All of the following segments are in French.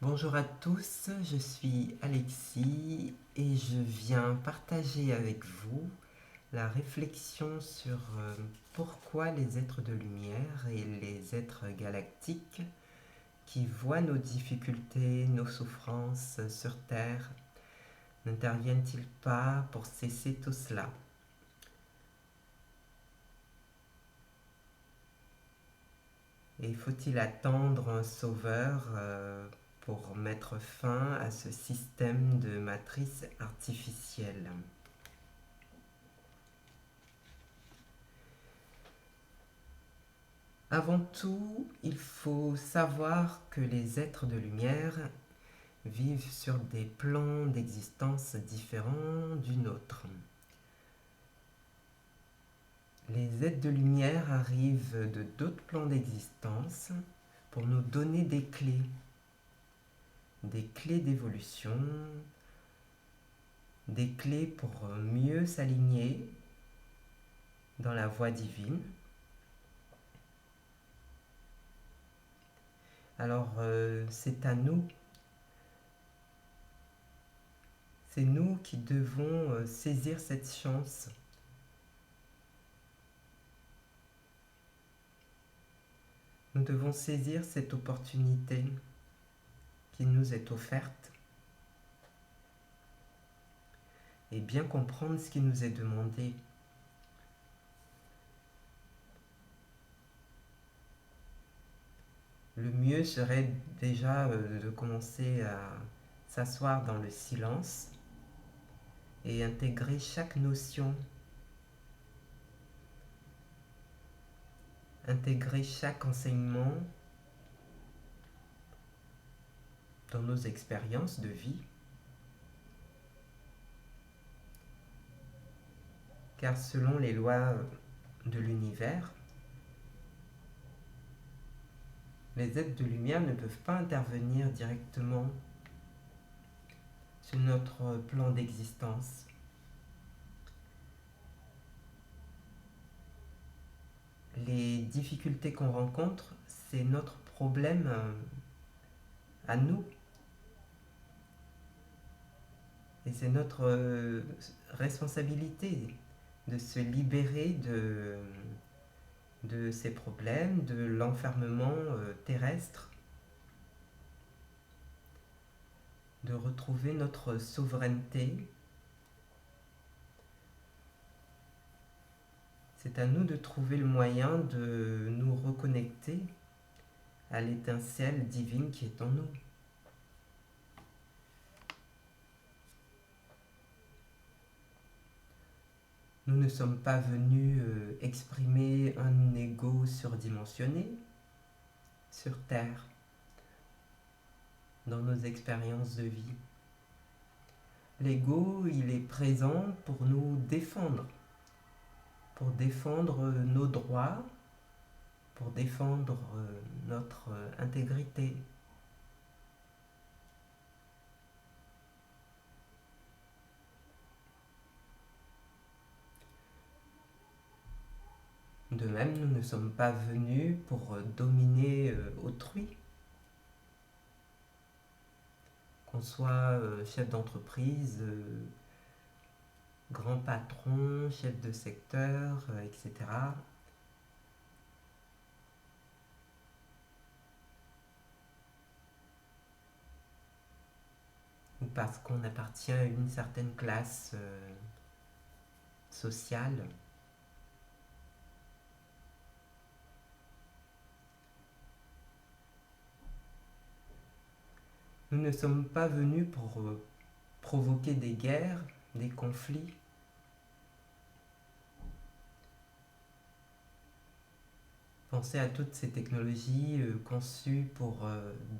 Bonjour à tous, je suis Alexis et je viens partager avec vous la réflexion sur pourquoi les êtres de lumière et les êtres galactiques qui voient nos difficultés, nos souffrances sur Terre, n'interviennent-ils pas pour cesser tout cela? Et faut-il attendre un sauveur pour mettre fin à ce système de matrice artificielle? Avant tout, il faut savoir que les êtres de lumière vivent sur des plans d'existence différents du nôtre. Les êtres de lumière arrivent de d'autres plans d'existence pour nous donner des clés d'évolution, des clés pour mieux s'aligner dans la voie divine. Alors c'est à nous, c'est nous qui devons saisir cette chance. Nous devons saisir cette opportunité qui nous est offerte et bien comprendre ce qui nous est demandé. Le mieux serait déjà de commencer à s'asseoir dans le silence et intégrer chaque notion, intégrer chaque enseignement dans nos expériences de vie. Car selon les lois de l'univers, les êtres de lumière ne peuvent pas intervenir directement sur notre plan d'existence. Les difficultés qu'on rencontre, c'est notre problème à nous. Et c'est notre responsabilité de se libérer de ces problèmes, de l'enfermement terrestre, de retrouver notre souveraineté. C'est à nous de trouver le moyen de nous reconnecter à l'étincelle divine qui est en nous. Nous ne sommes pas venus exprimer un ego surdimensionné sur Terre, dans nos expériences de vie. L'ego, il est présent pour nous défendre, pour défendre nos droits, pour défendre notre intégrité. De même, nous ne sommes pas venus pour dominer autrui, qu'on soit chef d'entreprise, grand patron, chef de secteur, etc. Ou parce qu'on appartient à une certaine classe sociale. Nous ne sommes pas venus pour provoquer des guerres, des conflits. Pensez à toutes ces technologies conçues pour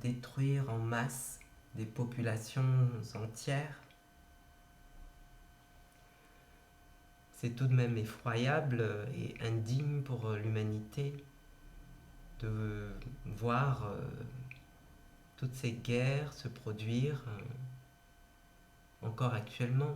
détruire en masse des populations entières. C'est tout de même effroyable et indigne pour l'humanité de voir toutes ces guerres se produire encore actuellement.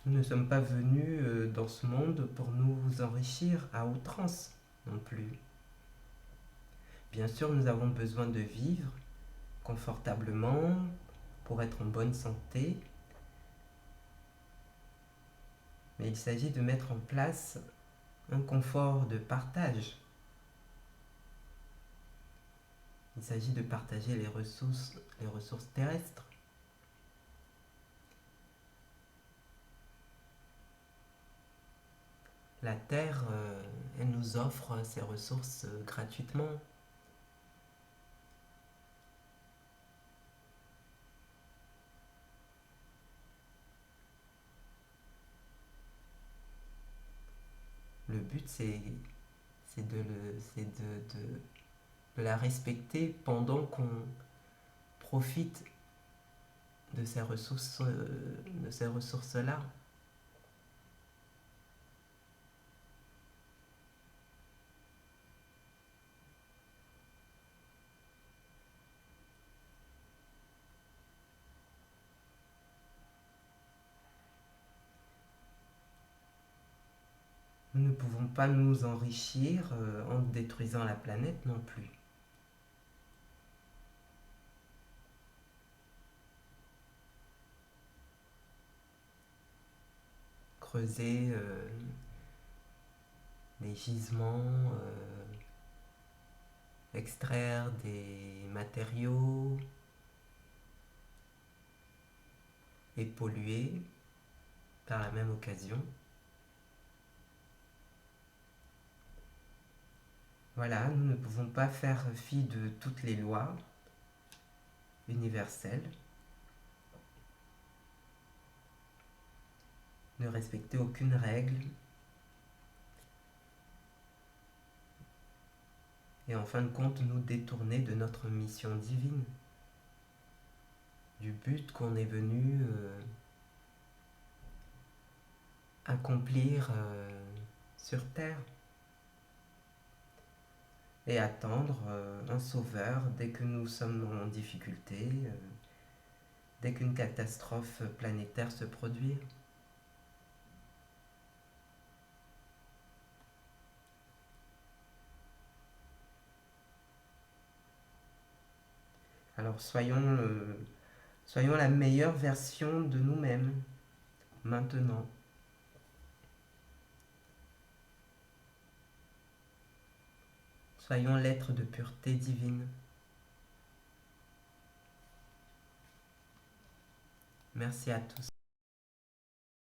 Nous ne sommes pas venus dans ce monde pour nous enrichir à outrance non plus. Bien sûr, nous avons besoin de vivre confortablement pour être en bonne santé, mais il s'agit de mettre en place un confort de partage. Il s'agit de partager les ressources terrestres. La Terre, elle nous offre ces ressources gratuitement. Le but, c'est de la respecter pendant qu'on profite de ces ressources-là. Nous ne pouvons pas nous enrichir en détruisant la planète non plus. Creuser des gisements, extraire des matériaux et polluer par la même occasion. Voilà, nous ne pouvons pas faire fi de toutes les lois universelles, ne respecter aucune règle, et en fin de compte nous détourner de notre mission divine, du but qu'on est venu accomplir sur Terre, et attendre un sauveur dès que nous sommes en difficulté, dès qu'une catastrophe planétaire se produit. Alors soyons la meilleure version de nous-mêmes, maintenant. Soyons l'être de pureté divine. Merci à tous.